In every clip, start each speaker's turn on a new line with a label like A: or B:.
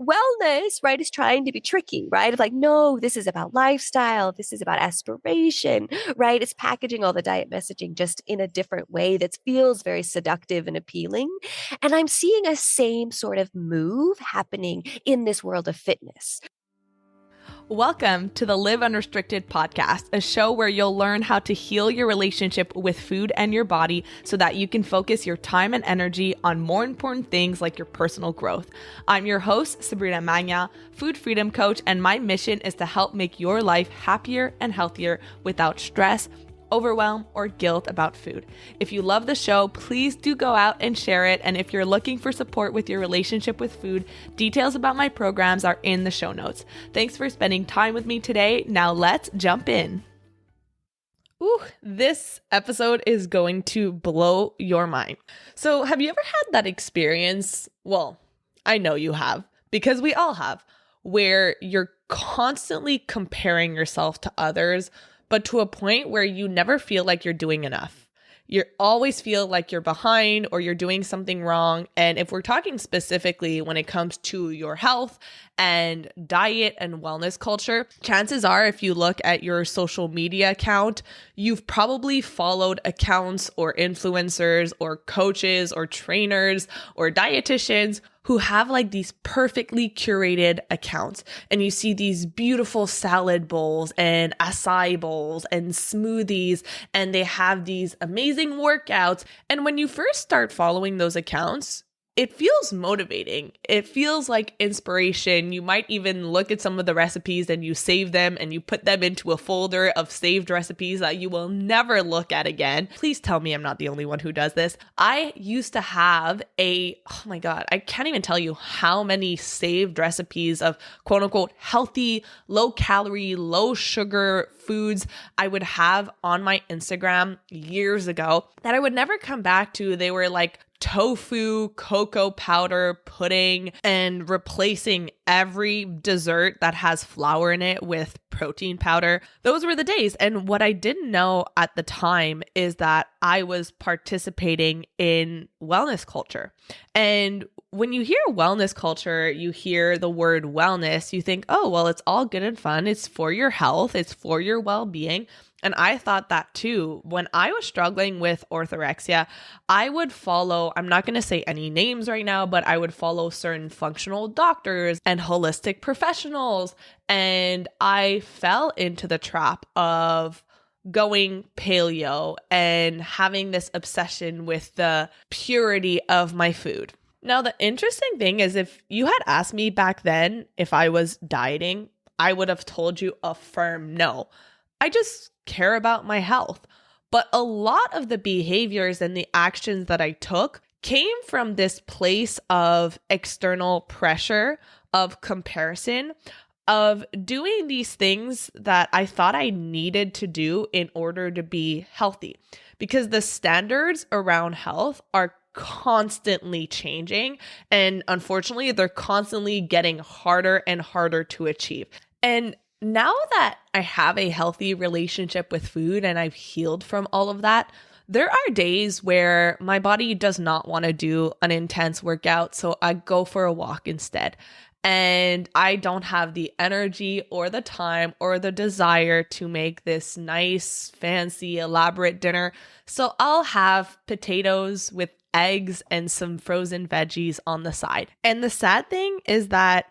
A: wellness, right, is trying to be tricky, right? Of like, no, this is about lifestyle. This is about aspiration, right? It's packaging all the diet messaging just in a different way that feels very seductive and appealing. And I'm seeing a same sort of move happening in this world of fitness.
B: Welcome to the Live Unrestricted podcast, a show where you'll learn how to heal your relationship with food and your body so that you can focus your time and energy on more important things like your personal growth. I'm your host, Sabrina Magna, food freedom coach, and my mission is to help make your life happier and healthier without stress, overwhelm, or guilt about food. If you love the show, please do go out and share it. And if you're looking for support with your relationship with food, details about my programs are in the show notes. Thanks for spending time with me today. Now let's jump in. This episode is going to blow your mind. So have you ever had that experience? Well, I know you have, because we all have, where you're constantly comparing yourself to others, but to a point where you never feel like you're doing enough. You always feel like you're behind or you're doing something wrong. And if we're talking specifically when it comes to your health and diet and wellness culture, chances are if you look at your social media account, you've probably followed accounts or influencers or coaches or trainers or dietitians who have like these perfectly curated accounts, and you see these beautiful salad bowls and acai bowls and smoothies, and they have these amazing workouts. And when you first start following those accounts, it feels motivating. It feels like inspiration. You might even look at some of the recipes and you save them and you put them into a folder of saved recipes that you will never look at again. Please tell me I'm not the only one who does this. I used to have oh my God, I can't even tell you how many saved recipes of quote unquote healthy, low calorie, low sugar foods I would have on my Instagram years ago that I would never come back to. They were like tofu, cocoa powder, pudding, and replacing every dessert that has flour in it with protein powder. Those were the days. And what I didn't know at the time is that I was participating in wellness culture. And when you hear wellness culture, you hear the word wellness, you think, oh, well, it's all good and fun. It's for your health. It's for your well-being. And I thought that too. When I was struggling with orthorexia, I would follow, I'm not going to say any names right now, but I would follow certain functional doctors and holistic professionals. And I fell into the trap of going paleo and having this obsession with the purity of my food. Now, the interesting thing is if you had asked me back then if I was dieting, I would have told you a firm no. I just care about my health. But a lot of the behaviors and the actions that I took came from this place of external pressure, of comparison, of doing these things that I thought I needed to do in order to be healthy. Because the standards around health are constantly changing. And unfortunately, they're constantly getting harder and harder to achieve. And now that I have a healthy relationship with food and I've healed from all of that, there are days where my body does not want to do an intense workout, so I go for a walk instead. And I don't have the energy or the time or the desire to make this nice, fancy, elaborate dinner. So I'll have potatoes with eggs and some frozen veggies on the side. And the sad thing is that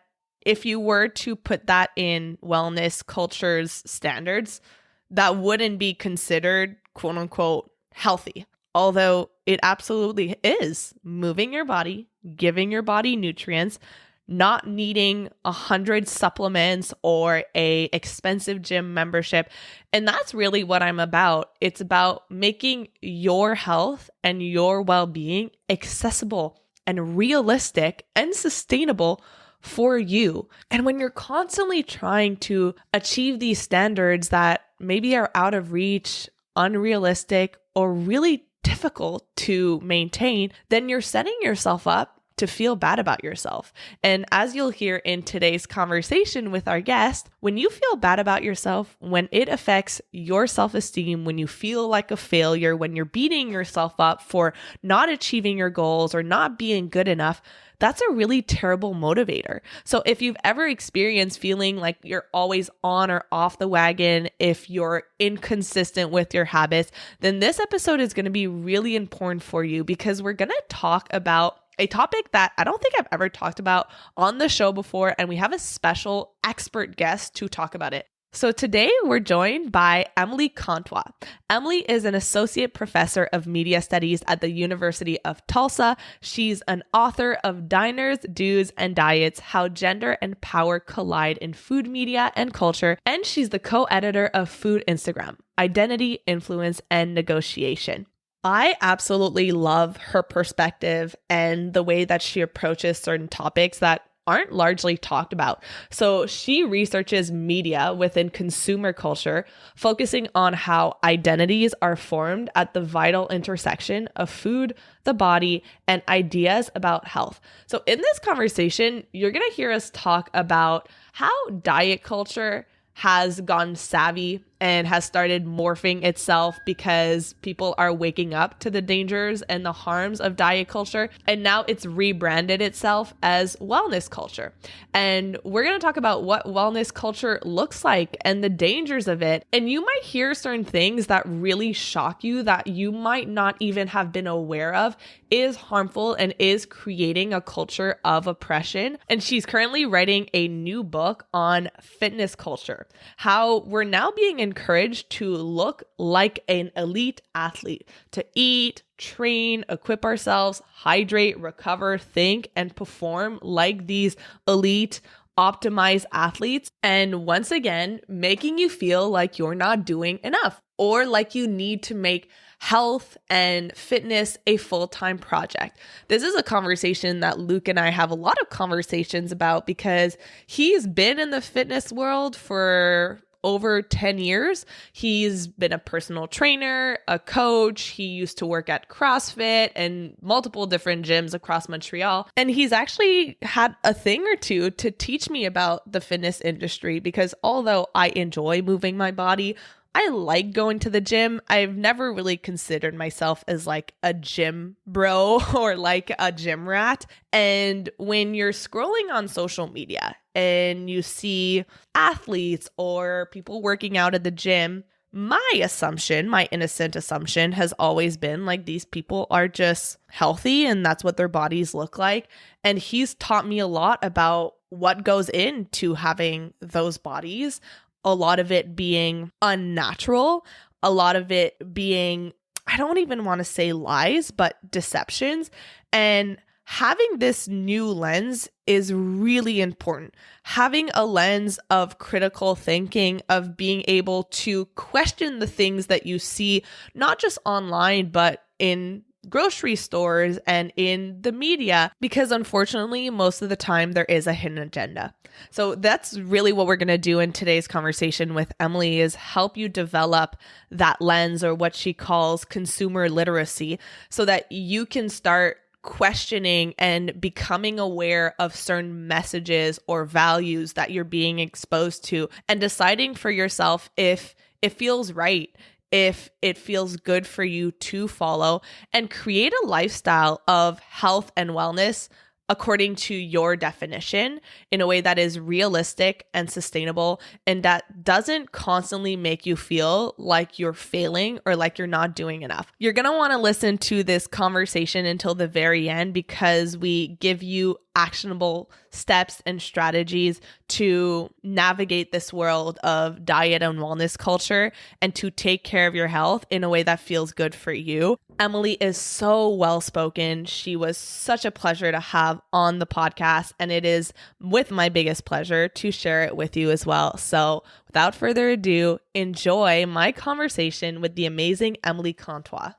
B: if you were to put that in wellness culture's standards, that wouldn't be considered quote unquote healthy. Although it absolutely is. Moving your body, giving your body nutrients, not needing 100 supplements or a expensive gym membership. And that's really what I'm about. It's about making your health and your well-being accessible and realistic and sustainable for you. And when you're constantly trying to achieve these standards that maybe are out of reach, unrealistic, or really difficult to maintain, then you're setting yourself up to feel bad about yourself. And as you'll hear in today's conversation with our guest, when you feel bad about yourself, when it affects your self-esteem, when you feel like a failure, when you're beating yourself up for not achieving your goals or not being good enough, that's a really terrible motivator. So if you've ever experienced feeling like you're always on or off the wagon, if you're inconsistent with your habits, then this episode is going to be really important for you because we're going to talk about a topic that I don't think I've ever talked about on the show before, and we have a special expert guest to talk about it. So today we're joined by Emily Contois. Emily is an associate professor of media studies at the University of Tulsa. She's an author of Diners, Do's, and Diets: How Gender and Power Collide in Food Media and Culture, and she's the co-editor of Food Instagram: Identity, Influence, and Negotiation. I absolutely love her perspective and the way that she approaches certain topics that aren't largely talked about. So she researches media within consumer culture, focusing on how identities are formed at the vital intersection of food, the body, and ideas about health. So in this conversation, you're going to hear us talk about how diet culture has gone savvy and has started morphing itself because people are waking up to the dangers and the harms of diet culture. And now it's rebranded itself as wellness culture. And we're going to talk about what wellness culture looks like and the dangers of it. And you might hear certain things that really shock you that you might not even have been aware of is harmful and is creating a culture of oppression. And she's currently writing a new book on fitness culture, how we're now being encouraged to look like an elite athlete, to eat, train, equip ourselves, hydrate, recover, think, and perform like these elite, optimized athletes. And once again, making you feel like you're not doing enough or like you need to make health and fitness a full-time project. This is a conversation that Luke and I have a lot of conversations about because he's been in the fitness world for over 10 years. He's been a personal trainer, a coach. He used to work at CrossFit and multiple different gyms across Montreal. And he's actually had a thing or two to teach me about the fitness industry because although I enjoy moving my body, I like going to the gym. I've never really considered myself as like a gym bro or like a gym rat. And when you're scrolling on social media and you see athletes or people working out at the gym, my assumption, my innocent assumption has always been like these people are just healthy and that's what their bodies look like. And he's taught me a lot about what goes into having those bodies. A lot of it being unnatural, a lot of it being, I don't even want to say lies, but deceptions. And having this new lens is really important. Having a lens of critical thinking, of being able to question the things that you see, not just online, but in grocery stores and in the media, because unfortunately, most of the time there is a hidden agenda. So that's really what we're going to do in today's conversation with Emily is help you develop that lens or what she calls consumer literacy so that you can start questioning and becoming aware of certain messages or values that you're being exposed to and deciding for yourself if it feels right, if it feels good for you to follow, and create a lifestyle of health and wellness according to your definition in a way that is realistic and sustainable and that doesn't constantly make you feel like you're failing or like you're not doing enough. You're going to want to listen to this conversation until the very end because we give you actionable steps and strategies to navigate this world of diet and wellness culture and to take care of your health in a way that feels good for you. Emily is so well spoken. She was such a pleasure to have on the podcast, and it is with my biggest pleasure to share it with you as well. So without further ado, enjoy my conversation with the amazing Emily Contois.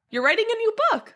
B: You're writing a new book.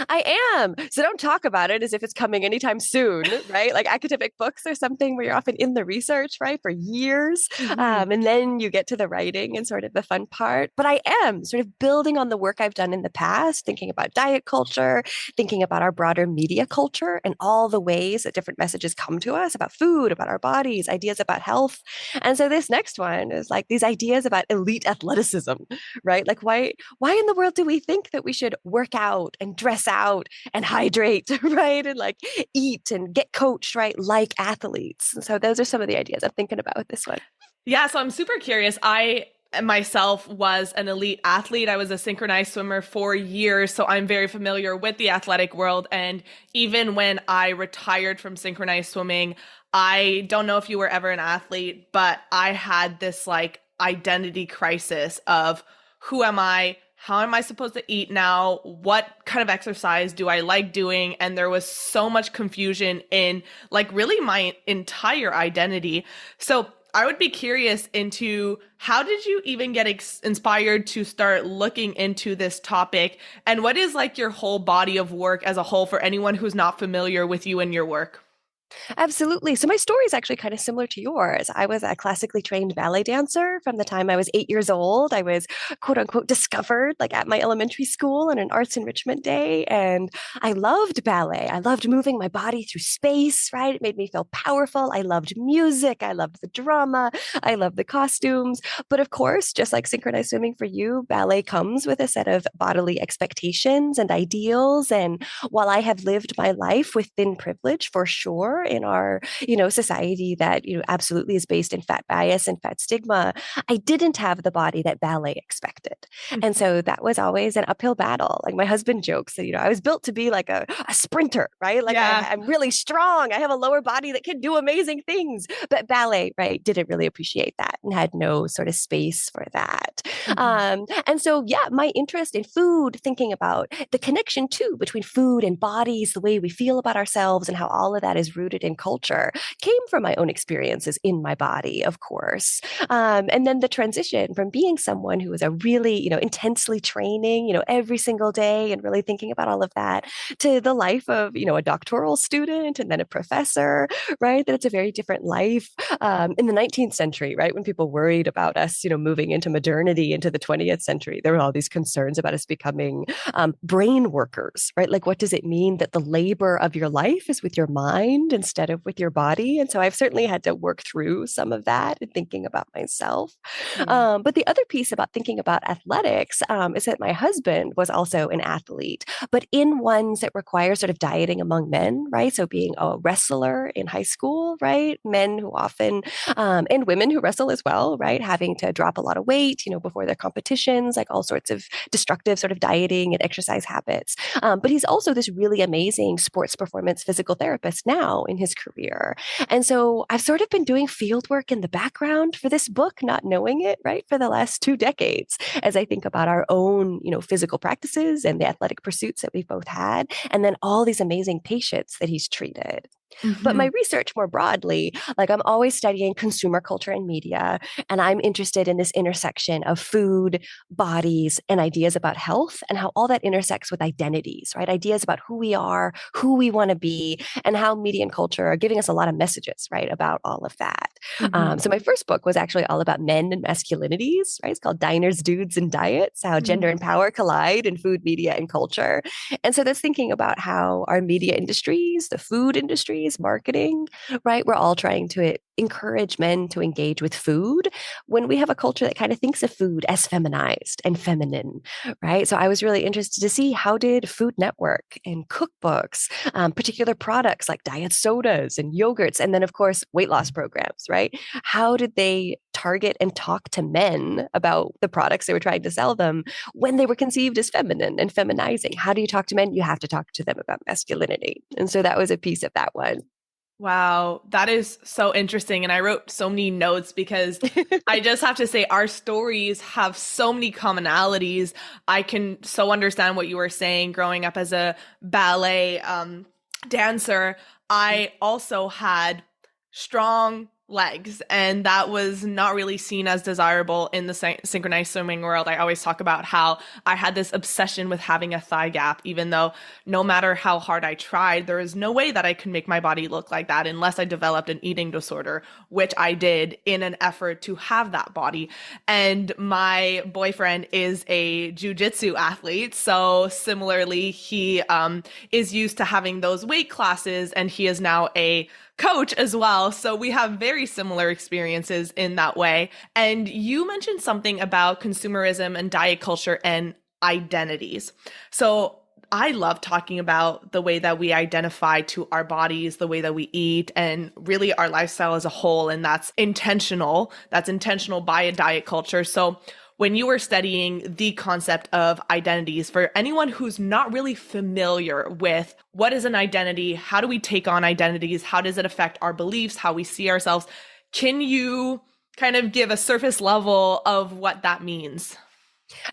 A: I am. So don't talk about it as if it's coming anytime soon, right? Like academic books are something where you're often in the research, right, for years. And then you get to the writing and sort of the fun part. But I am sort of building on the work I've done in the past, thinking about diet culture, thinking about our broader media culture and all the ways that different messages come to us about food, about our bodies, ideas about health. And so this next one is like these ideas about elite athleticism, right? Like why in the world do we think that we should work out and dress stress out and hydrate, right? And like eat and get coached, right? Like athletes. So those are some of the ideas I'm thinking about with this one.
B: Yeah, so I'm super curious. I myself was an elite athlete. I was a synchronized swimmer for years, so I'm very familiar with the athletic world. And even when I retired from synchronized swimming, I don't know if you were ever an athlete, but I had this like identity crisis of who am I? How am I supposed to eat now? What kind of exercise do I like doing? And there was so much confusion in like really my entire identity. So I would be curious into how did you even get inspired to start looking into this topic? And what is like your whole body of work as a whole for anyone who's not familiar with you and your work?
A: Absolutely. So my story is actually kind of similar to yours. I was a classically trained ballet dancer from the time I was 8 years old. I was quote unquote discovered like at my elementary school on an arts enrichment day. And I loved ballet. I loved moving my body through space, right? It made me feel powerful. I loved music. I loved the drama. I loved the costumes. But of course, just like synchronized swimming for you, ballet comes with a set of bodily expectations and ideals. And while I have lived my life within privilege for sure, in our, society that, absolutely is based in fat bias and fat stigma, I didn't have the body that ballet expected. And so that was always an uphill battle. Like my husband jokes that, I was built to be like a sprinter, right? Like
B: Yeah.
A: I'm really strong. I have a lower body that can do amazing things. But ballet, right, didn't really appreciate that and had no sort of space for that.
B: Mhm.
A: And so, yeah, my interest in food, thinking about the connection too between food and bodies, the way we feel about ourselves, and how all of that is rooted in culture, came from my own experiences in my body, of course. And then the transition from being someone who was a really, intensely training, every single day and really thinking about all of that to the life of, a doctoral student and then a professor, right? That it's a very different life in the 19th century, right? When people worried about us, moving into modernity into the 20th century, there were all these concerns about us becoming brain workers, right? Like, what does it mean that the labor of your life is with your mind instead of with your body? And so I've certainly had to work through some of that and thinking about myself.
B: Yeah.
A: But the other piece about thinking about athletics is that my husband was also an athlete, but in ones that require sort of dieting among men, right? So being a wrestler in high school, right? Men who often, and women who wrestle as well, right? Having to drop a lot of weight, before their competitions, like all sorts of destructive sort of dieting and exercise habits. But he's also this really amazing sports performance physical therapist now in his career. And so I've sort of been doing field work in the background for this book, not knowing it, right, for the last 2 decades, as I think about our own, physical practices and the athletic pursuits that we've both had, and then all these amazing patients that he's treated. But my
B: Mhm.
A: research more broadly, like I'm always studying consumer culture and media, and I'm interested in this intersection of food, bodies, and ideas about health and how all that intersects with identities, right? Ideas about who we are, who we want to be, and how media and culture are giving us a lot of messages, right, about all of that.
B: Mhm.
A: So my first book was actually all about men and masculinities, right? It's called Diners, Dudes, and Diets, how gender
B: Mhm.
A: and power collide in food, media, and culture. And so that's thinking about how our media industries, the food industries, marketing, right? We're all trying to encourage men to engage with food when we have a culture that kind of thinks of food as feminized and feminine, right? So I was really interested to see how did Food Network and cookbooks, particular products like diet sodas and yogurts, and then of course weight loss programs, right? How did they target and talk to men about the products they were trying to sell them when they were conceived as feminine and feminizing? How do you talk to men? You have to talk to them about masculinity. And so that was a piece of that one.
B: Wow, that is so interesting. And I wrote so many notes because I just have to say our stories have so many commonalities. I can so understand what you were saying growing up as a ballet dancer. I also had strong legs, and that was not really seen as desirable in the synchronized swimming world. I always talk about how I had this obsession with having a thigh gap, even though no matter how hard I tried, there is no way that I could make my body look like that unless I developed an eating disorder, which I did in an effort to have that body. And my boyfriend is a jujitsu athlete. So similarly, he is used to having those weight classes, and he is now a coach as well. So we have very similar experiences in that way. And you mentioned something about consumerism and diet culture and identities. So I love talking about the way that we identify to our bodies, the way that we eat, and really our lifestyle as a whole. And that's intentional. That's intentional by a diet culture. So when you were studying the concept of identities, for anyone who's not really familiar with what is an identity, how do we take on identities, how does it affect our beliefs, how we see ourselves, can you kind of give a surface level of what that means?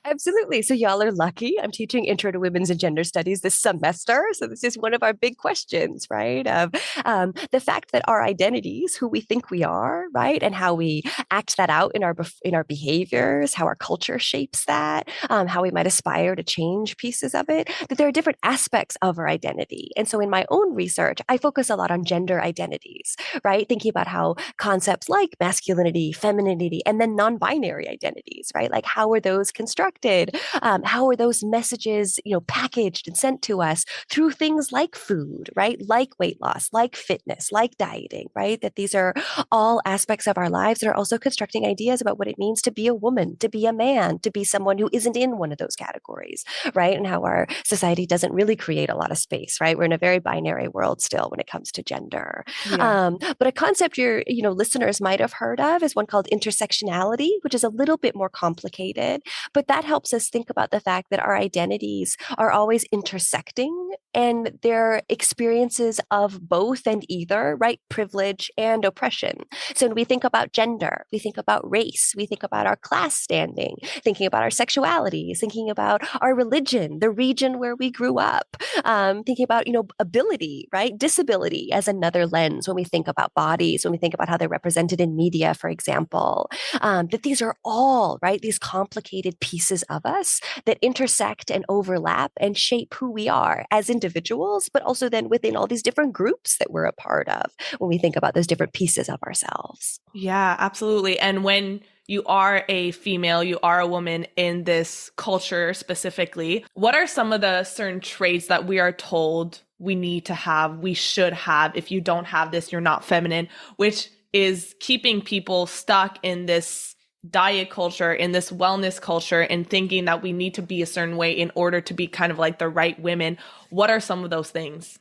A: Absolutely. So y'all are lucky. I'm teaching Intro to Women's and Gender Studies this semester. So this is one of our big questions, right? Of the fact that our identities, who we think we are, right, and how we act that out in our behaviors, how our culture shapes that, how we might aspire to change pieces of it. That there are different aspects of our identity. And so in my own research, I focus a lot on gender identities, right? Thinking about how concepts like masculinity, femininity, and then non-binary identities, right? Like how are those constructed? How are those messages, packaged and sent to us through things like food, right? Like weight loss, like fitness, like dieting, right? That these are all aspects of our lives that are also constructing ideas about what it means to be a woman, to be a man, to be someone who isn't in one of those categories, right? And how our society doesn't really create a lot of space, right? We're in a very binary world still when it comes to gender.
B: Yeah.
A: But a concept your listeners might have heard of is one called intersectionality, which is a little bit more complicated, but that helps us think about the fact that our identities are always intersecting and they're experiences of both and either, right? Privilege and oppression. So when we think about gender, we think about race, we think about our class standing, thinking about our sexualities, thinking about our religion, the region where we grew up, thinking about, ability, right? Disability as another lens when we think about bodies, when we think about how they're represented in media, for example, that these are all, right? These complicated pieces of us that intersect and overlap and shape who we are as individuals, but also then within all these different groups that we're a part of when we think about those different pieces of ourselves.
B: Yeah, absolutely. And when you are a female, you are a woman in this culture specifically, what are some of the certain traits that we are told we need to have, we should have? If you don't have this, you're not feminine, which is keeping people stuck in this diet culture, in this wellness culture, and thinking that we need to be a certain way in order to be kind of like the right women. What are some of those things?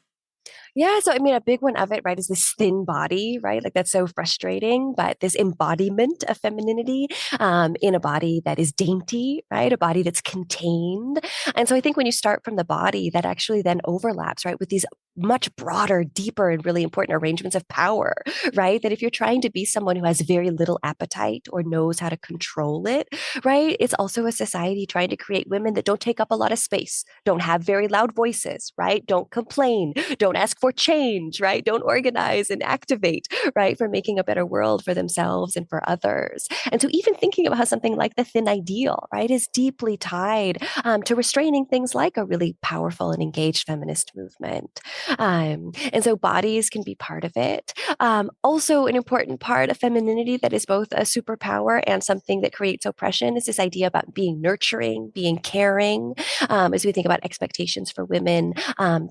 A: Yeah, so I mean, a big one of it, right, is this thin body, right? Like that's so frustrating, but this embodiment of femininity in a body that is dainty, right? A body that's contained. And so I think when you start from the body, that actually then overlaps, right, with these much broader, deeper, and really important arrangements of power, right? That if you're trying to be someone who has very little appetite or knows how to control it, right? It's also a society trying to create women that don't take up a lot of space, don't have very loud voices, right? Don't complain, don't ask for change, right? Don't organize and activate, right? For making a better world for themselves and for others. And so even thinking about how something like the thin ideal, right, is deeply tied to restraining things like a really powerful and engaged feminist movement. And so bodies can be part of it. Also, an important part of femininity that is both a superpower and something that creates oppression is this idea about being nurturing, being caring, as we think about expectations for women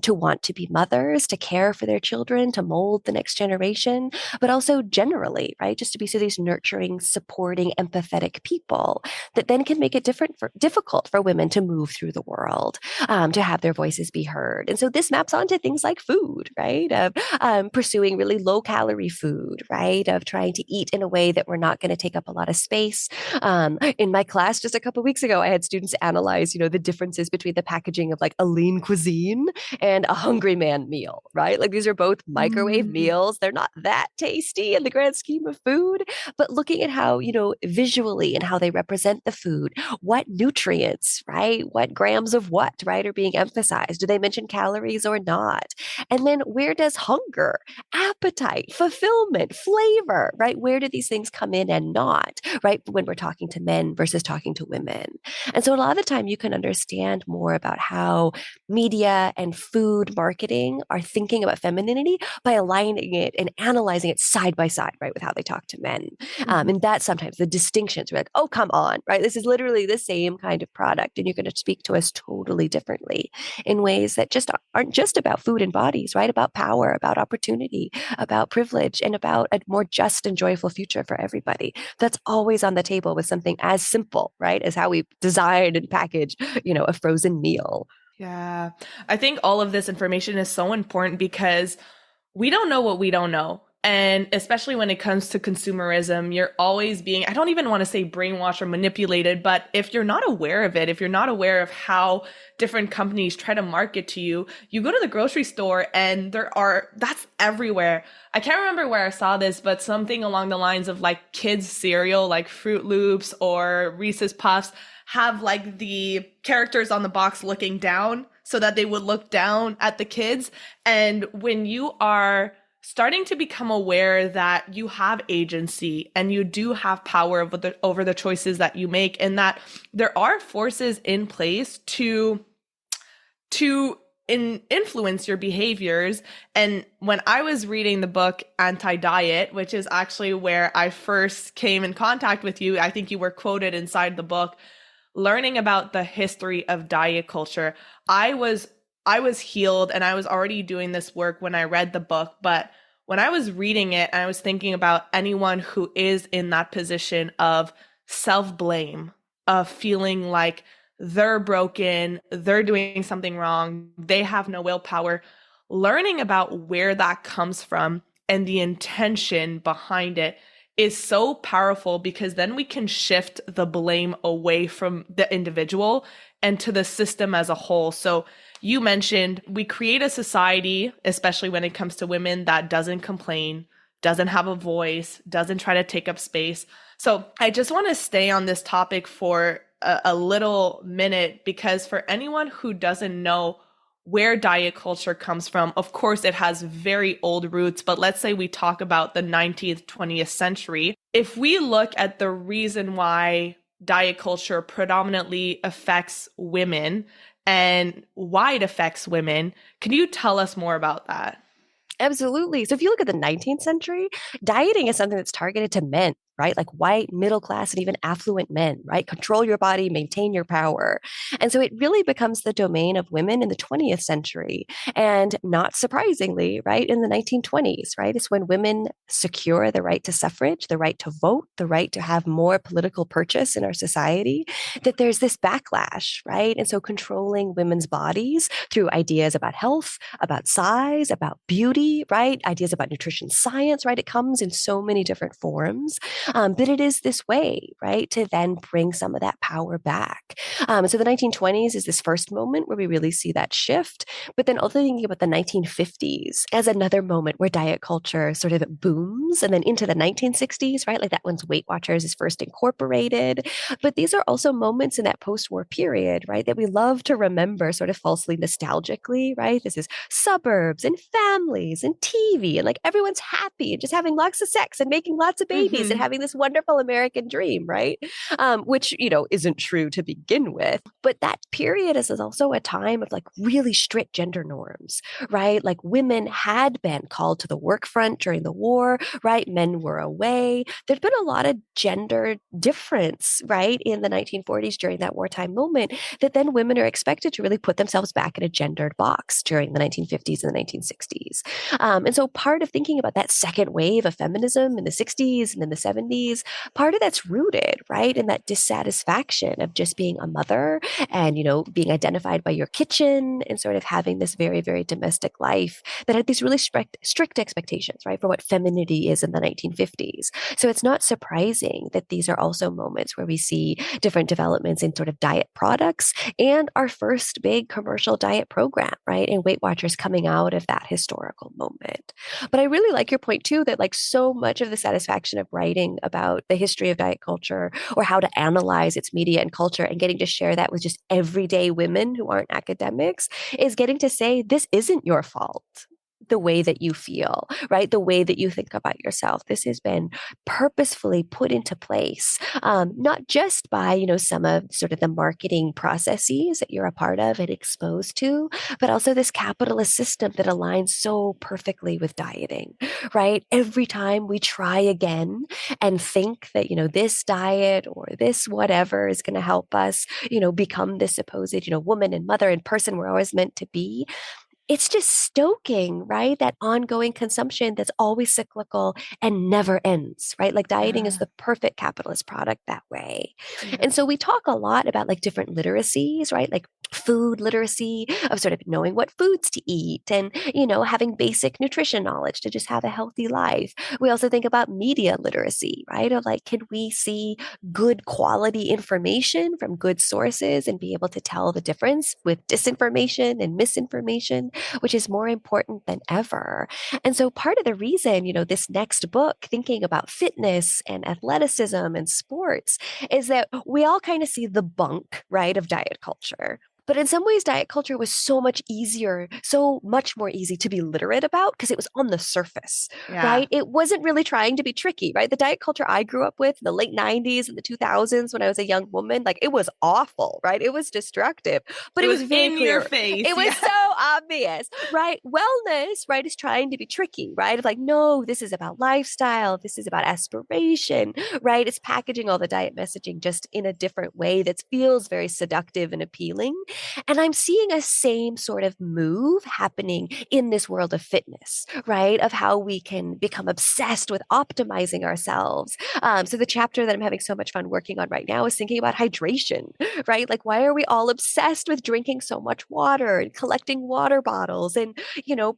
A: to want to be mothers, to care for their children, to mold the next generation, but also generally, right? Just to be so these nurturing, supporting, empathetic people that then can make it difficult for women to move through the world, to have their voices be heard. And so this maps onto things like food, right? Of pursuing really low calorie food, right? Of trying to eat in a way that we're not going to take up a lot of space. In my class just a couple of weeks ago, I had students analyze, the differences between the packaging of like a lean cuisine and a hungry man meal, right? Like these are both microwave
B: Mm.
A: meals. They're not that tasty in the grand scheme of food, but looking at how, visually and how they represent the food, what nutrients, right? What grams of what, right, are being emphasized? Do they mention calories or not? And then where does hunger, appetite, fulfillment, flavor, right? Where do these things come in and not, right? When we're talking to men versus talking to women. And so a lot of the time you can understand more about how media and food marketing are thinking about femininity by aligning it and analyzing it side by side, right, with how they talk to men.
B: Mhm.
A: And that sometimes the distinctions are like, oh, come on, right? This is literally the same kind of product, and you're going to speak to us totally differently in ways that just aren't just about food and bodies, right? About power, about opportunity, about privilege, and about a more just and joyful future for everybody. That's always on the table with something as simple, right, as how we design and package, a frozen meal.
B: Yeah. I think all of this information is so important because we don't know what we don't know. And especially when it comes to consumerism, you're always being, I don't even want to say brainwashed or manipulated, but if you're not aware of it, if you're not aware of how different companies try to market to you, you go to the grocery store and that's everywhere. I can't remember where I saw this, but something along the lines of like kids cereal, like Fruit Loops or Reese's Puffs have like the characters on the box looking down so that they would look down at the kids. And when you are starting to become aware that you have agency and you do have power over the choices that you make, and that there are forces in place to influence your behaviors. And when I was reading the book Anti-Diet, which is actually where I first came in contact with you, I think you were quoted inside the book, learning about the history of diet culture, I was healed, and I was already doing this work when I read the book. But when I was reading it, I was thinking about anyone who is in that position of self-blame, of feeling like they're broken, they're doing something wrong, they have no willpower. Learning about where that comes from and the intention behind it is so powerful, because then we can shift the blame away from the individual and to the system as a whole. So you mentioned we create a society, especially when it comes to women, that doesn't complain, doesn't have a voice, doesn't try to take up space. So I just want to stay on this topic for a little minute, because for anyone who doesn't know where diet culture comes from, of course, it has very old roots, but let's say we talk about the 19th, 20th century. If we look at the reason why diet culture predominantly affects women and why it affects women, can you tell us more about that?
A: Absolutely. So if you look at the 19th century, dieting is something that's targeted to men, right? Like white, middle class, and even affluent men, right? Control your body, maintain your power. And so it really becomes the domain of women in the 20th century. And not surprisingly, right, in the 1920s, right, is when women secure the right to suffrage, the right to vote, the right to have more political purchase in our society, that there's this backlash, right? And so controlling women's bodies through ideas about health, about size, about beauty, right? Ideas about nutrition science, right? It comes in so many different forms. But it is this way, right, to then bring some of that power back. So the 1920s is this first moment where we really see that shift. But then also thinking about the 1950s as another moment where diet culture sort of booms, and then into the 1960s, right? Like that one's Weight Watchers is first incorporated. But these are also moments in that post-war period, right, that we love to remember sort of falsely nostalgically, right? This is suburbs and families and TV, and like everyone's happy and just having lots of sex and making lots of babies and
B: Mm-hmm.
A: having this wonderful American dream, right? Which, isn't true to begin with. But that period is also a time of like really strict gender norms, right? Like women had been called to the work front during the war, right? Men were away. There'd been a lot of gender difference, right, in the 1940s during that wartime moment, that then women are expected to really put themselves back in a gendered box during the 1950s and the 1960s. And so part of thinking about that second wave of feminism in the 60s and in the 70s, part of that's rooted, right, in that dissatisfaction of just being a mother and, being identified by your kitchen and sort of having this very, very domestic life that had these really strict expectations, right, for what femininity is in the 1950s. So it's not surprising that these are also moments where we see different developments in sort of diet products and our first big commercial diet program, right? And Weight Watchers coming out of that historical moment. But I really like your point too, that like so much of the satisfaction of writing about the history of diet culture or how to analyze its media and culture and getting to share that with just everyday women who aren't academics is getting to say, this isn't your fault. The way that you feel, right? The way that you think about yourself. This has been purposefully put into place, not just by, some of sort of the marketing processes that you're a part of and exposed to, but also this capitalist system that aligns so perfectly with dieting, right? Every time we try again and think that, this diet or this whatever is going to help us, become this supposed, woman and mother and person we're always meant to be, it's just stoking, right? That ongoing consumption that's always cyclical and never ends, right? Like dieting is
B: Yeah.
A: the perfect capitalist product that way.
B: Yeah.
A: And so we talk a lot about like different literacies, right? Like food literacy, of sort of knowing what foods to eat and, having basic nutrition knowledge to just have a healthy life. We also think about media literacy, right? Of like, can we see good quality information from good sources and be able to tell the difference with disinformation and misinformation, which is more important than ever. And so part of the reason, this next book, thinking about fitness and athleticism and sports, is that we all kind of see the bunk, right, of diet culture. But in some ways, diet culture was so much easier, so much more easy to be literate about because it was on the surface,
B: Yeah.
A: right? It wasn't really trying to be tricky, right? The diet culture I grew up with in the late 90s and the 2000s when I was a young woman, like it was awful, right? It was destructive, but
B: It
A: it
B: was
A: was very
B: in your
A: clear.
B: face.
A: It was
B: Yeah.
A: so obvious, right? Wellness, right, is trying to be tricky, right? Of like, no, this is about lifestyle. This is about aspiration, right? It's packaging all the diet messaging just in a different way that feels very seductive and appealing. And I'm seeing a same sort of move happening in this world of fitness, right? Of how we can become obsessed with optimizing ourselves. So the chapter that I'm having so much fun working on right now is thinking about hydration, right? Like, why are we all obsessed with drinking so much water and collecting water bottles and,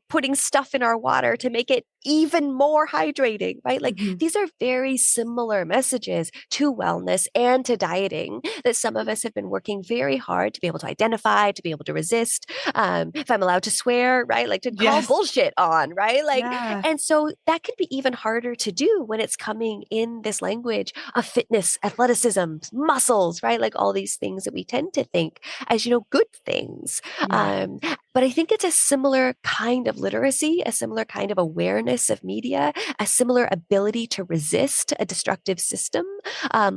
A: putting stuff in our water to make it even more hydrating, right? Like,
B: Mhm.
A: these are very similar messages to wellness and to dieting that some of us have been working very hard to be able to identify, to be able to resist. If I'm allowed to swear, right? Like to call
B: Yes.
A: bullshit on, right? Like,
B: Yeah.
A: and so that can be even harder to do when it's coming in this language of fitness, athleticism, muscles, right? Like all these things that we tend to think as, good things.
B: Yeah.
A: Um, but I think it's a similar kind of literacy, a similar kind of awareness of media, a similar ability to resist a destructive system,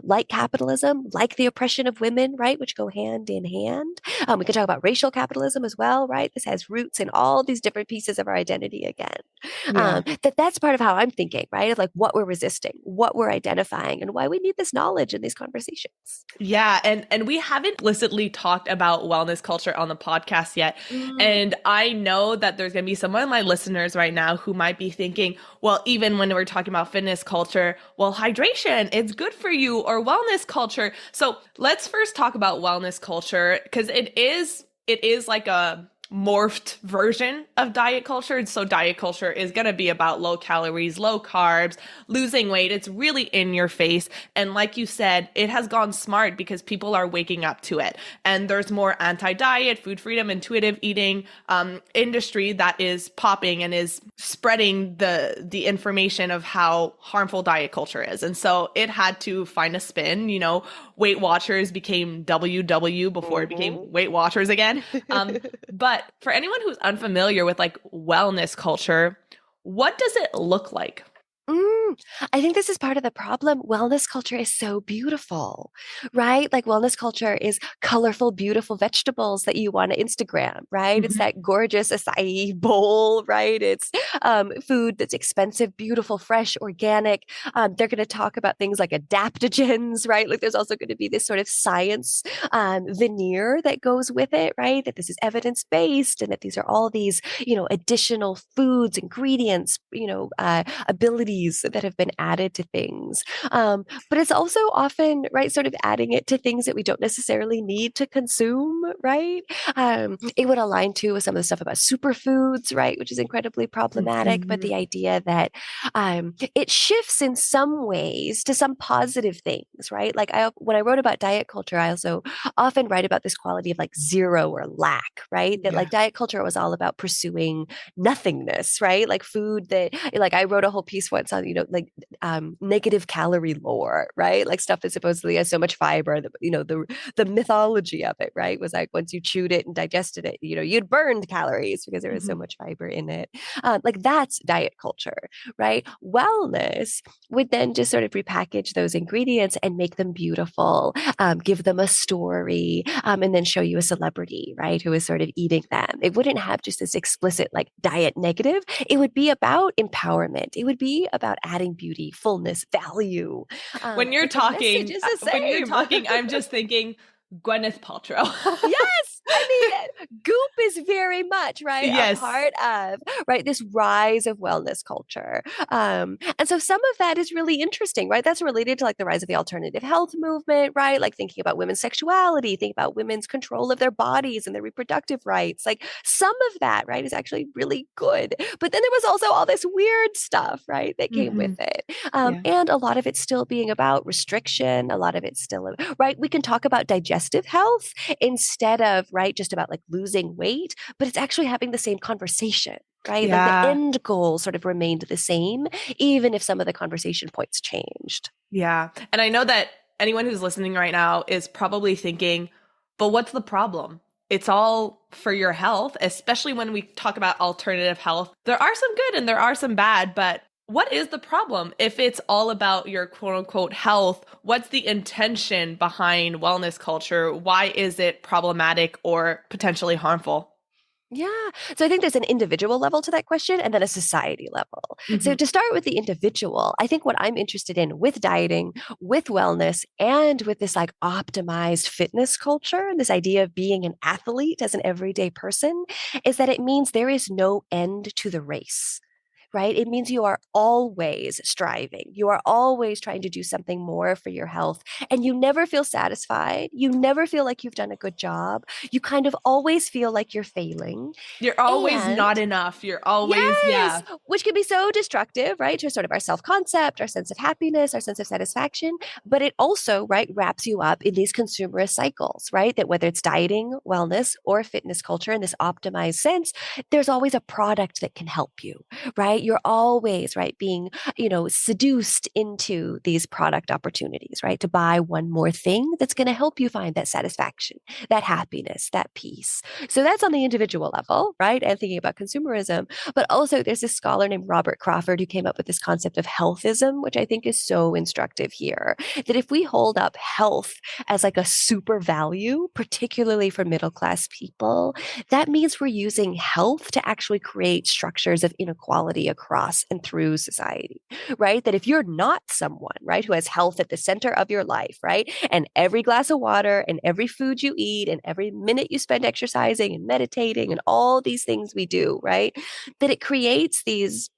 A: like capitalism, like the oppression of women, right, which go hand in hand. We can talk about racial capitalism as well, right? This has roots in all these different pieces of our identity again.
B: Yeah.
A: That's part of how I'm thinking, right? Of like what we're resisting, what we're identifying, and why we need this knowledge in these conversations.
B: Yeah, and we haven't explicitly talked about wellness culture on the podcast yet.
A: Mm.
B: And I know that there's going to be some of my listeners right now who might be thinking, well, even when we're talking about fitness culture, well, hydration, it's good for you, or wellness culture. So let's first talk about wellness culture because it is like a morphed version of diet culture. So diet culture is going to be about low calories, low carbs, losing weight. It's really in your face. And like you said, it has gone smart because people are waking up to it. And there's more anti-diet, food freedom, intuitive eating industry that is popping and is spreading the information of how harmful diet culture is. And so it had to find a spin. Weight Watchers became WW before it became
A: Mhm.
B: Weight Watchers again. But for anyone who's unfamiliar with like wellness culture, what does it look like?
A: I think this is part of the problem. Wellness culture is so beautiful, right? Like wellness culture is colorful, beautiful vegetables that you want to Instagram, right? It's
B: Mhm.
A: that gorgeous acai bowl, right? It's food that's expensive, beautiful, fresh, organic. They're going to talk about things like adaptogens, right? Like there's also going to be this sort of science veneer that goes with it, right? That this is evidence based and that these are all these, additional foods, ingredients, abilities that have been added to things. But it's also often, right, sort of adding it to things that we don't necessarily need to consume, right? It would align too with some of the stuff about superfoods, right, which is incredibly problematic. But
B: Mhm.
A: the idea that it shifts in some ways to some positive things, right? Like when I wrote about diet culture, I also often write about this quality of like zero or lack, right? That
B: Yeah.
A: like diet culture was all about pursuing nothingness, right? Like food that, like I wrote a whole piece once on, like negative calorie lore, right? Like stuff that supposedly has so much fiber that, the mythology of it, right? Was like once you chewed it and digested it, you'd burned calories because there was so
B: Mhm.
A: much fiber in it. Like that's diet culture, right? Wellness would then just sort of repackage those ingredients and make them beautiful, give them a story, and then show you a celebrity, right, who is sort of eating them. It wouldn't have just this explicit like diet negative. It would be about empowerment. It would be about adding beauty, fullness, value.
B: When you're
A: But the message
B: talking,
A: is the
B: when you're
A: same.
B: talking, I'm just thinking Gwyneth Paltrow.
A: Yes. I mean, Goop is very much, right, a
B: Yes.
A: part of, right, this rise of wellness culture. And so some of that is really interesting, right? That's related to like the rise of the alternative health movement, right? Like thinking about women's sexuality, thinking about women's control of their bodies and their reproductive rights. Like some of that, right, is actually really good. But then there was also all this weird stuff, right, that came with
B: Hmm.
A: it.
B: Yeah.
A: And a lot of it still being about restriction, a lot of it still, right? We can talk about digestive health instead of, right, just about like losing weight, but it's actually having the same conversation, right? Like the
B: Yeah.
A: end goal sort of remained the same, even if some of the conversation points changed.
B: Yeah. And I know that anyone who's listening right now is probably thinking, but what's the problem? It's all for your health, especially when we talk about alternative health. There are some good and there are some bad, but what is the problem? If it's all about your quote unquote health, what's the intention behind wellness culture? Why is it problematic or potentially harmful?
A: Yeah. So I think there's an individual level to that question and then a society level. So
B: Hmm.
A: to start with the individual, I think what I'm interested in with dieting, with wellness, and with this like optimized fitness culture, this idea of being an athlete as an everyday person, is that it means there is no end to the race. Right? It means you are always striving. You are always trying to do something more for your health, and you never feel satisfied. You never feel like you've done a good job. You kind of always feel like you're failing.
B: You're always
A: And
B: not enough. You're always,
A: yes,
B: yeah.
A: which can be so destructive, right, to sort of our self concept, our sense of happiness, our sense of satisfaction. But it also, right, wraps you up in these consumerist cycles, right? That whether it's dieting, wellness, or fitness culture in this optimized sense, there's always a product that can help you, right? You're always, right, being, seduced into these product opportunities, right, to buy one more thing that's going to help you find that satisfaction, that happiness, that peace. So that's on the individual level, right? And thinking about consumerism. But also, there's this scholar named Robert Crawford who came up with this concept of healthism, which I think is so instructive here. That if we hold up health as like a super value, particularly for middle class people, that means we're using health to actually create structures of inequality across and through society, right? That if you're not someone, right, who has health at the center of your life, right, and every glass of water and every food you eat and every minute you spend exercising and meditating and all these things we do, right, that it creates these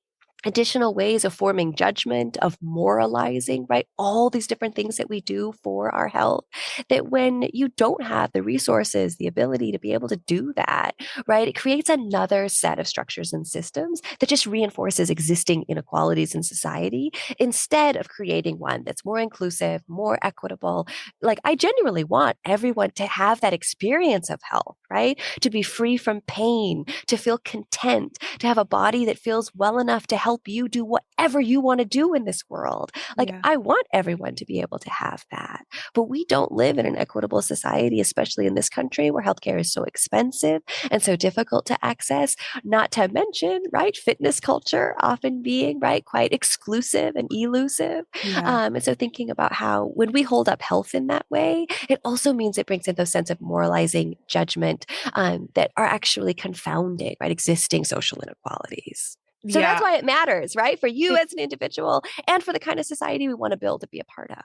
A: additional ways of forming judgment, of moralizing, right? All these different things that we do for our health. That when you don't have the resources, the ability to be able to do that, right? It creates another set of structures and systems that just reinforces existing inequalities in society instead of creating one that's more inclusive, more equitable. Like, I genuinely want everyone to have that experience of health, right? To be free from pain, to feel content, to have a body that feels well enough to help you do whatever you want to do in this world. Like,
B: Yeah.
A: I want everyone to be able to have that. But we don't live in an equitable society, especially in this country where healthcare is so expensive and so difficult to access, not to mention, right, fitness culture often being, right, quite exclusive and elusive.
B: Yeah.
A: And so thinking about how when we hold up health in that way, it also means it brings in those sense of moralizing judgment that are actually confounding, right, existing social inequalities. So that's
B: Yeah.
A: why it matters, right, for you as an individual and for the kind of society we want to build to be a part of.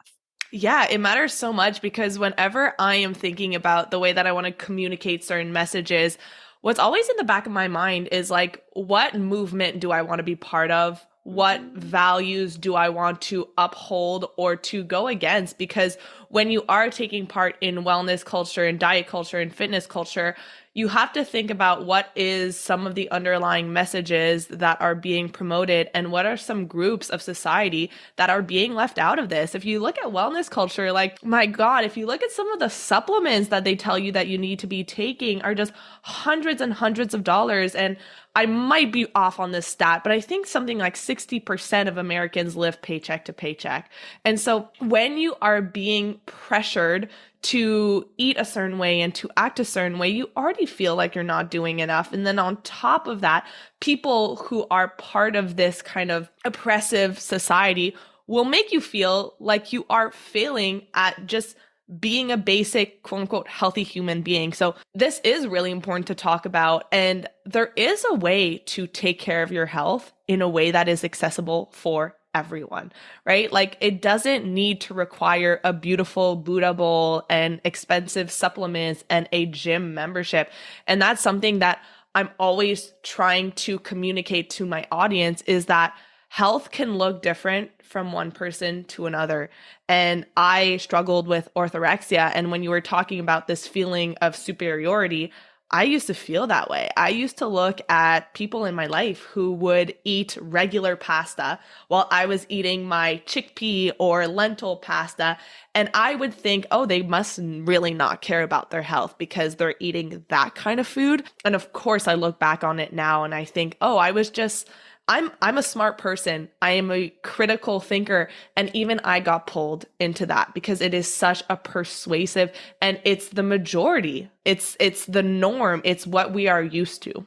B: Yeah, it matters so much because whenever I am thinking about the way that I want to communicate certain messages, what's always in the back of my mind is like, what movement do I want to be part of? What
A: Mhm.
B: values do I want to uphold or to go against? Because when you are taking part in wellness culture and diet culture and fitness culture, you have to think about what is some of the underlying messages that are being promoted and what are some groups of society that are being left out of this. If you look at wellness culture, like, my God, if you look at some of the supplements that they tell you that you need to be taking are just hundreds and hundreds of dollars. And I might be off on this stat, but I think something like 60% of Americans live paycheck to paycheck. And so when you are being pressured to eat a certain way and to act a certain way, you already feel like you're not doing enough. And then on top of that, people who are part of this kind of oppressive society will make you feel like you are failing at just being a basic, quote unquote, healthy human being. So this is really important to talk about. And there is a way to take care of your health in a way that is accessible for everyone, right? Like it doesn't need to require a beautiful Buddha bowl and expensive supplements and a gym membership. And that's something that I'm always trying to communicate to my audience is that health can look different from one person to another. And I struggled with orthorexia. And when you were talking about this feeling of superiority, I used to feel that way. I used to look at people in my life who would eat regular pasta while I was eating my chickpea or lentil pasta. And I would think, oh, they must really not care about their health because they're eating that kind of food. And of course, I look back on it now and I think, oh, I'm a smart person. I am a critical thinker. And even I got pulled into that because it is such a persuasive and it's the majority. It's the norm. It's what we are used to.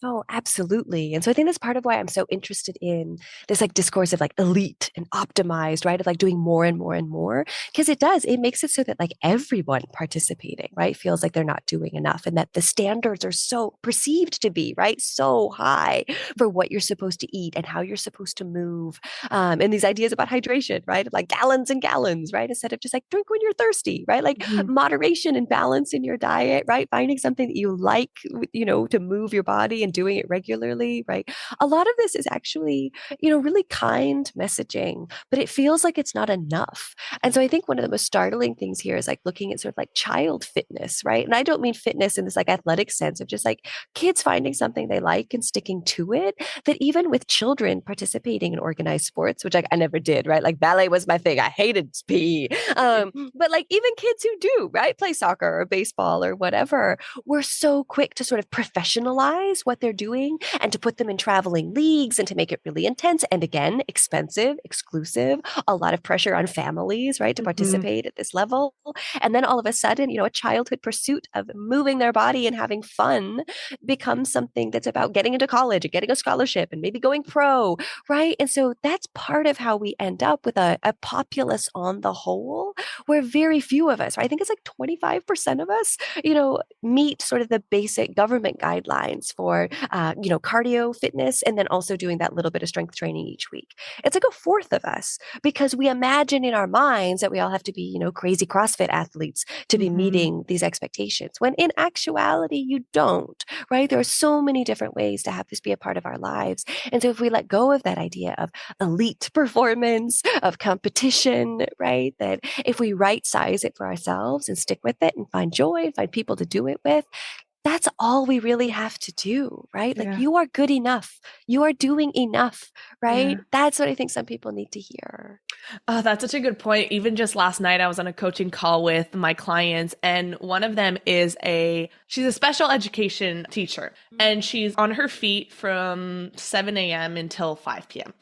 A: Oh, absolutely. And so I think that's part of why I'm so interested in this like discourse of like elite and optimized, right? Of like doing more and more and more. Because it makes it so that like everyone participating, right, feels like they're not doing enough and that the standards are so perceived to be, right, so high for what you're supposed to eat and how you're supposed to move. And these ideas about hydration, right? Of like gallons and gallons, right? Instead of just like drink when you're thirsty, right? Like
B: Mhm.
A: moderation and balance in your diet, right? Finding something that you like, to move your body and doing it regularly, right? A lot of this is actually, really kind messaging, but it feels like it's not enough. And so I think one of the most startling things here is like looking at sort of like child fitness, right? And I don't mean fitness in this like athletic sense of just like kids finding something they like and sticking to it, that even with children participating in organized sports, which like I never did, right? Like ballet was my thing. I hated PE. But like even kids who do, right, play soccer or baseball or whatever, we're so quick to sort of professionalize what they're doing and to put them in traveling leagues and to make it really intense and again, expensive, exclusive, a lot of pressure on families, right, to
B: Mhm.
A: participate at this level. And then all of a sudden, a childhood pursuit of moving their body and having fun becomes something that's about getting into college and getting a scholarship and maybe going pro, right? And so that's part of how we end up with a populace on the whole, where very few of us, right? I think it's like 25% of us, meet sort of the basic government guidelines for, cardio fitness, and then also doing that little bit of strength training each week. It's like a fourth of us because we imagine in our minds that we all have to be, crazy CrossFit athletes to be
B: Mhm.
A: meeting these expectations, when in actuality, you don't, right? There are so many different ways to have this be a part of our lives. And so if we let go of that idea of elite performance, of competition, right? That if we right size it for ourselves and stick with it and find joy, find people to do it with, that's all we really have to do, right? Like
B: Yeah.
A: you are good enough. You are doing enough, right?
B: Yeah.
A: That's what I think some people need to hear.
B: Oh, that's such a good point. Even just last night, I was on a coaching call with my clients, and one of them she's a special education teacher, and she's on her feet from 7 a.m. until 5 p.m.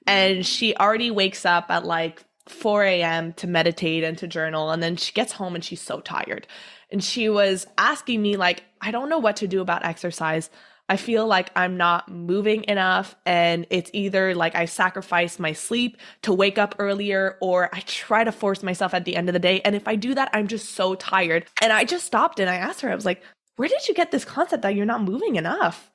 B: And she already wakes up at like 4 a.m. to meditate and to journal. And then she gets home and she's so tired. And she was asking me, like, I don't know what to do about exercise. I feel like I'm not moving enough, and it's either like I sacrifice my sleep to wake up earlier, or I try to force myself at the end of the day. And if I do that, I'm just so tired. And I just stopped and I asked her, I was like, where did you get this concept that you're not moving enough?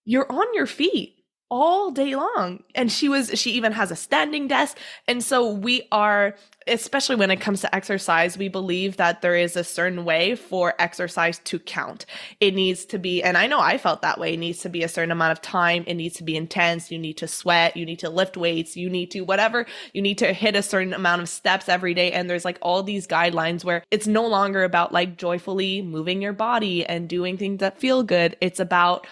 B: You're on your feet all day long. And she even has a standing desk. And so we are, especially when it comes to exercise, we believe that there is a certain way for exercise to count. It needs to be, and I know I felt that way, it needs to be a certain amount of time. It needs to be intense. You need to sweat. You need to lift weights. You need to whatever. You need to hit a certain amount of steps every day. And there's like all these guidelines where it's no longer about like joyfully moving your body and doing things that feel good. It's about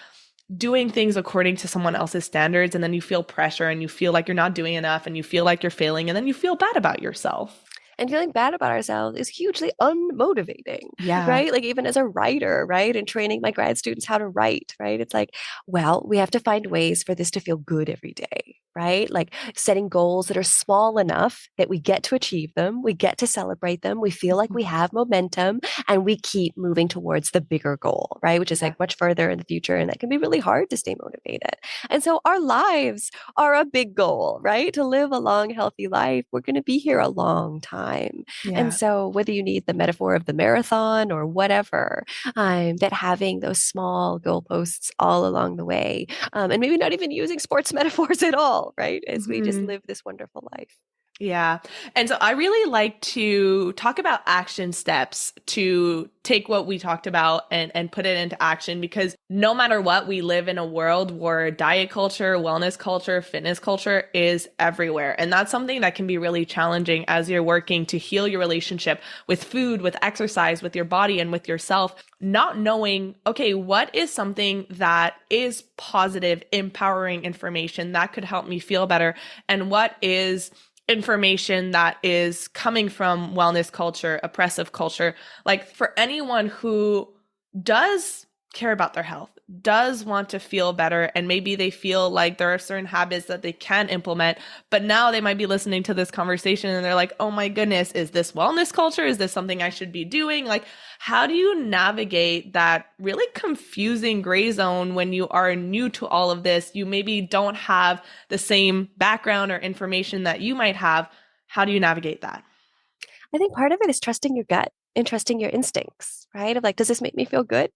B: doing things according to someone else's standards, and then you feel pressure and you feel like you're not doing enough and you feel like you're failing and then you feel bad about yourself.
A: And feeling bad about ourselves is hugely unmotivating,
B: Yeah.
A: right? Like even as a writer, right? And training my grad students how to write, right? It's like, well, we have to find ways for this to feel good every day, right? Like setting goals that are small enough that we get to achieve them, we get to celebrate them, we feel like we have momentum, and we keep moving towards the bigger goal, right? Which is
B: Yeah.
A: like much further in the future. And that can be really hard to stay motivated. And so our lives are a big goal, right? To live a long, healthy life, we're going to be here a long time. And
B: Yeah.
A: so, whether you need the metaphor of the marathon or whatever, that having those small goalposts all along the way, and maybe not even using sports metaphors at all, well, right? As we just
B: Mhm.
A: live this wonderful life.
B: Yeah. And so I really like to talk about action steps to take what we talked about and put it into action, because no matter what, we live in a world where diet culture, wellness culture, fitness culture is everywhere. And that's something that can be really challenging as you're working to heal your relationship with food, with exercise, with your body, and with yourself, not knowing, okay, what is something that is positive, empowering information that could help me feel better, and what is information that is coming from wellness culture, oppressive culture. Like, for anyone who does care about their health, does want to feel better, and maybe they feel like there are certain habits that they can implement, but now they might be listening to this conversation and they're like, oh my goodness, is this wellness culture? Is this something I should be doing? Like, how do you navigate that really confusing gray zone when you are new to all of this? You maybe don't have the same background or information that you might have. How do you navigate that?
A: I think part of it is trusting your gut and trusting your instincts, right? Of like, does this make me feel good?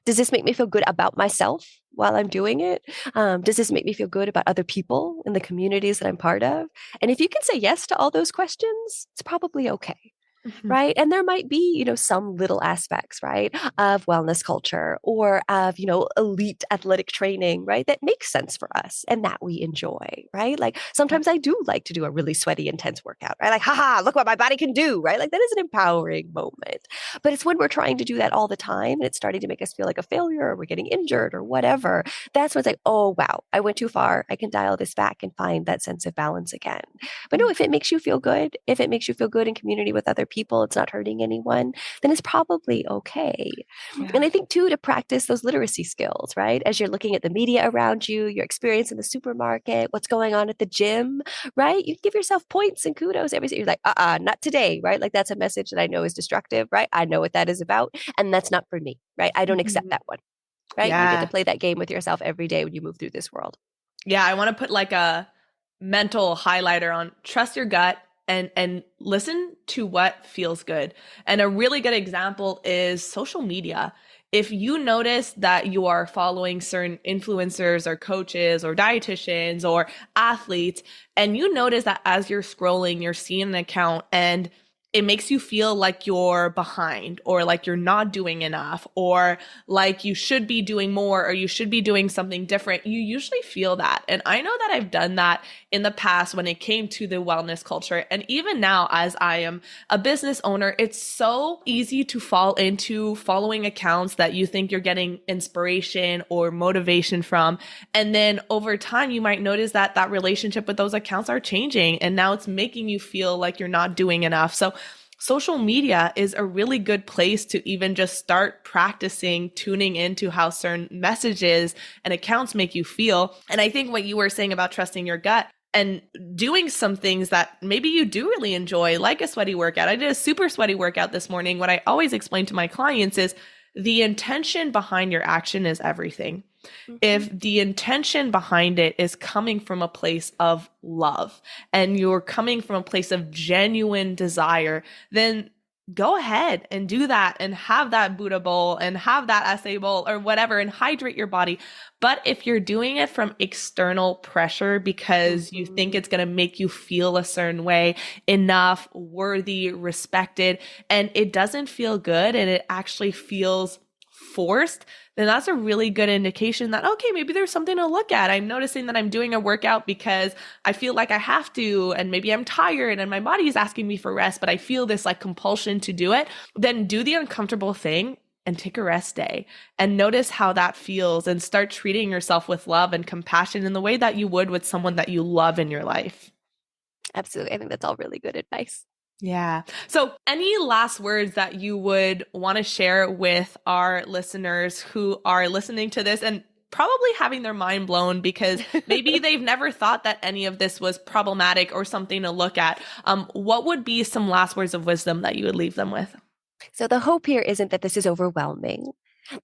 A: Does this make me feel good about myself while I'm doing it? Does this make me feel good about other people in the communities that I'm part of? And if you can say yes to all those questions, it's probably okay.
B: Mhm.
A: Right. And there might be, some little aspects, right, of wellness culture or of, elite athletic training, right, that makes sense for us and that we enjoy, right? Like
B: Yeah.
A: sometimes I do like to do a really sweaty, intense workout, right? Like, haha, look what my body can do, right? Like that is an empowering moment. But it's when we're trying to do that all the time and it's starting to make us feel like a failure or we're getting injured or whatever. That's when it's like, oh, wow, I went too far. I can dial this back and find that sense of balance again. But no, if it makes you feel good, if it makes you feel good in community with other people, it's not hurting anyone, then it's probably okay. And
B: Yeah.
A: I think too, to practice those literacy skills, right? As you're looking at the media around you, your experience in the supermarket, what's going on at the gym, right? You give yourself points and kudos every day. You're like, not today, right? Like that's a message that I know is destructive, right? I know what that is about. And that's not for me, right? I don't accept
B: Mhm.
A: that one, right? You get to
B: Yeah.
A: play that game with yourself every day when you move through this world.
B: Yeah, I want to put like a mental highlighter on trust your gut and listen to what feels good. And a really good example is social media. If you notice that you are following certain influencers or coaches or dietitians or athletes, and you notice that as you're scrolling, you're seeing an account and it makes you feel like you're behind or like you're not doing enough or like you should be doing more or you should be doing something different, you usually feel that. And I know that I've done that in the past when it came to the wellness culture. And even now, as I am a business owner, it's so easy to fall into following accounts that you think you're getting inspiration or motivation from. And then over time, you might notice that that relationship with those accounts are changing. And now it's making you feel like you're not doing enough. So social media is a really good place to even just start practicing tuning into how certain messages and accounts make you feel. And I think what you were saying about trusting your gut and doing some things that maybe you do really enjoy, like a sweaty workout. I did a super sweaty workout this morning. What I always explain to my clients is the intention behind your action is everything.
A: Mhm.
B: If the intention behind it is coming from a place of love and you're coming from a place of genuine desire, then go ahead and do that and have that Buddha bowl and have that essay bowl or whatever and hydrate your body. But if you're doing it from external pressure because you think
A: Mhm.
B: it's going to make you feel a certain way, enough, worthy, respected, and it doesn't feel good and it actually feels forced, then that's a really good indication that, okay, maybe there's something to look at. I'm noticing that I'm doing a workout because I feel like I have to, and maybe I'm tired and my body is asking me for rest, but I feel this like compulsion to do it. Then do the uncomfortable thing and take a rest day and notice how that feels and start treating yourself with love and compassion in the way that you would with someone that you love in your life.
A: Absolutely. I think that's all really good advice.
B: Yeah. So, any last words that you would want to share with our listeners who are listening to this and probably having their mind blown because maybe they've never thought that any of this was problematic or something to look at? What would be some last words of wisdom that you would leave them with?
A: So the hope here isn't that this is overwhelming.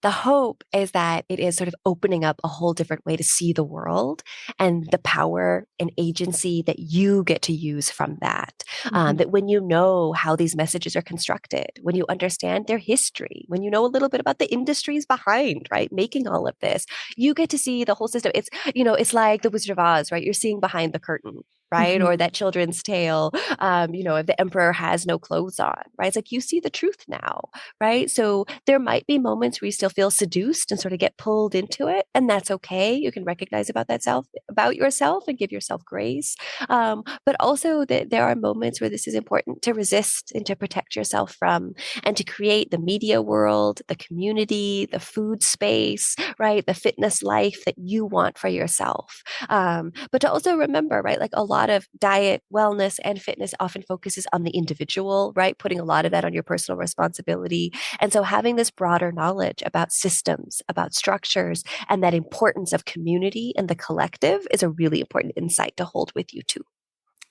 A: The hope is that it is sort of opening up a whole different way to see the world and the power and agency that you get to use from that.
B: Mhm.
A: That when you know how these messages are constructed, when you understand their history, when you know a little bit about the industries behind, right, making all of this, you get to see the whole system. It's like the Wizard of Oz, right? You're seeing behind the curtain. Right. Or
B: Mhm.
A: that children's tale, if the emperor has no clothes on, right? It's like you see the truth now, right? So there might be moments where you still feel seduced and sort of get pulled into it, and that's okay. You can recognize about yourself and give yourself grace. But also that there are moments where this is important to resist and to protect yourself from, and to create the media world, the community, the food space, right? The fitness life that you want for yourself. But to also remember, right, like a lot of diet, wellness, and fitness often focuses on the individual, right? Putting a lot of that on your personal responsibility. And so having this broader knowledge about systems, about structures, and that importance of community and the collective is a really important insight to hold with you too.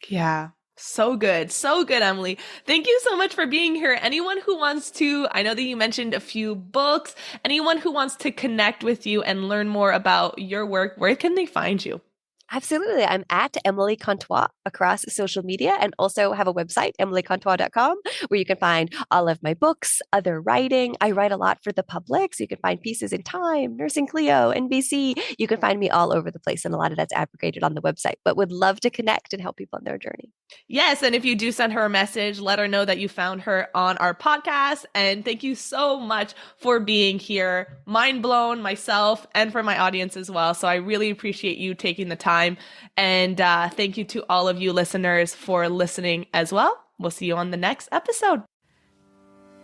B: Yeah. So good. So good, Emily. Thank you so much for being here. Anyone who wants to, I know that you mentioned a few books, anyone who wants to connect with you and learn more about your work, where can they find you?
A: Absolutely. I'm at Emily Contois across social media, and also have a website, emilycontois.com, where you can find all of my books, other writing. I write a lot for the public, so you can find pieces in Time, Nursing Clio, NBC. You can find me all over the place, and a lot of that's aggregated on the website, but would love to connect and help people on their journey.
B: Yes, and if you do send her a message, let her know that you found her on our podcast. And thank you so much for being here. Mind blown myself and for my audience as well. So I really appreciate you taking the time. And thank you to all of you listeners for listening as well. We'll see you on the next episode.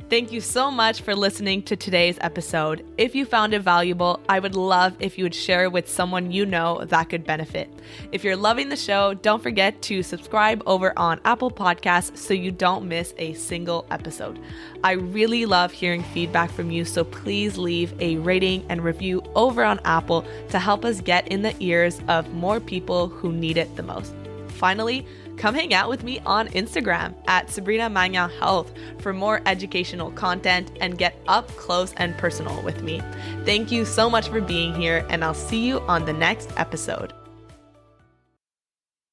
B: Thank you so much for listening to today's episode. If you found it valuable, I would love if you would share it with someone you know that could benefit. If you're loving the show, don't forget to subscribe over on Apple Podcasts so you don't miss a single episode. I really love hearing feedback from you, so please leave a rating and review over on Apple to help us get in the ears of more people who need it the most. Finally, come hang out with me on Instagram at Sabrina Magnan Health for more educational content and get up close and personal with me. Thank you so much for being here, and I'll see you on the next episode.